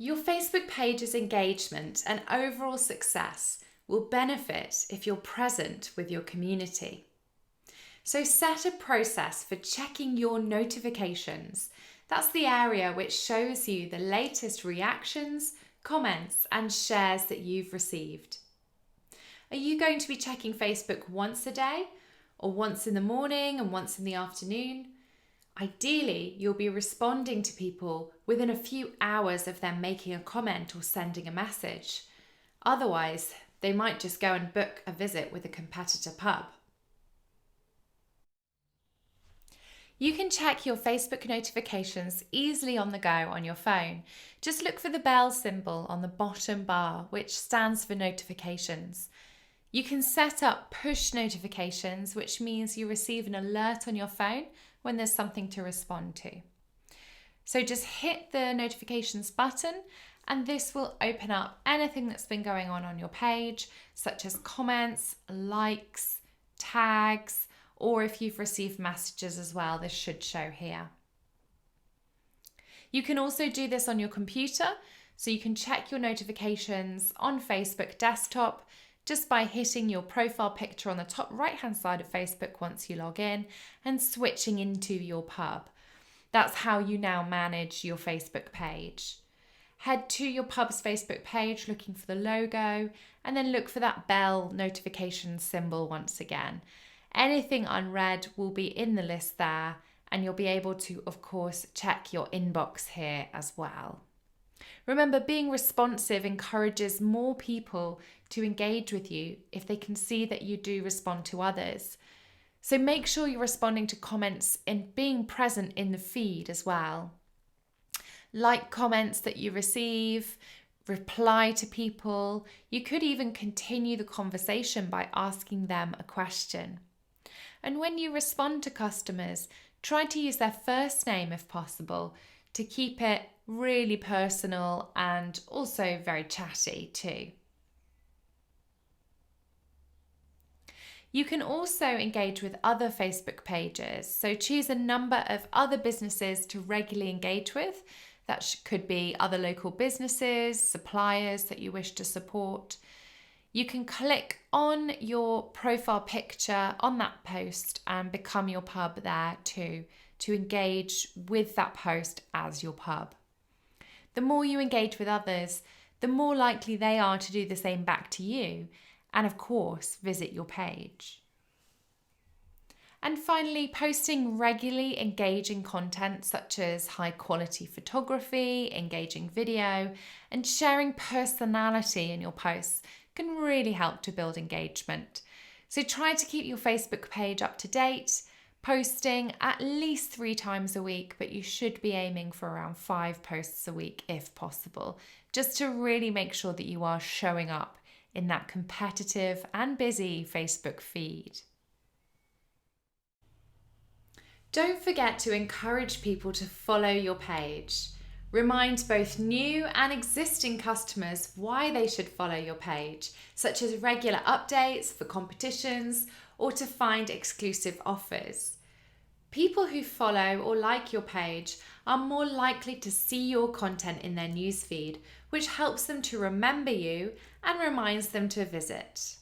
Your Facebook page's engagement and overall success will benefit if you're present with your community. So set a process for checking your notifications. That's the area which shows you the latest reactions, comments, and shares that you've received. Are you going to be checking Facebook once a day, or once in the morning and once in the afternoon? Ideally, you'll be responding to people within a few hours of them making a comment or sending a message. Otherwise, they might just go and book a visit with a competitor pub. You can check your Facebook notifications easily on the go on your phone. Just look for the bell symbol on the bottom bar, which stands for notifications. You can set up push notifications, which means you receive an alert on your phone when there's something to respond to. So just hit the notifications button and this will open up anything that's been going on your page, such as comments, likes, tags, or if you've received messages as well, this should show here. You can also do this on your computer, so you can check your notifications on Facebook desktop just by hitting your profile picture on the top right-hand side of Facebook once you log in and switching into your pub. That's how you now manage your Facebook page. Head to your pub's Facebook page looking for the logo and then look for that bell notification symbol once again. Anything unread will be in the list there, and you'll be able to, of course, check your inbox here as well. Remember, being responsive encourages more people to engage with you if they can see that you do respond to others. So make sure you're responding to comments and being present in the feed as well. Like comments that you receive, reply to people. You could even continue the conversation by asking them a question. And when you respond to customers, try to use their first name if possible to keep it really personal and also very chatty too. You can also engage with other Facebook pages, so choose a number of other businesses to regularly engage with. That could be other local businesses, suppliers that you wish to support. You can click on your profile picture on that post and become your pub there too, to engage with that post as your pub. The more you engage with others, the more likely they are to do the same back to you and, of course, visit your page. And finally, posting regularly engaging content such as high quality photography, engaging video, and sharing personality in your posts can really help to build engagement. So try to keep your Facebook page up to date, posting at least 3 times a week, but you should be aiming for around 5 posts a week if possible, just to really make sure that you are showing up in that competitive and busy Facebook feed. Don't forget to encourage people to follow your page. Remind both new and existing customers why they should follow your page, such as regular updates for competitions or to find exclusive offers. People who follow or like your page are more likely to see your content in their newsfeed, which helps them to remember you and reminds them to visit.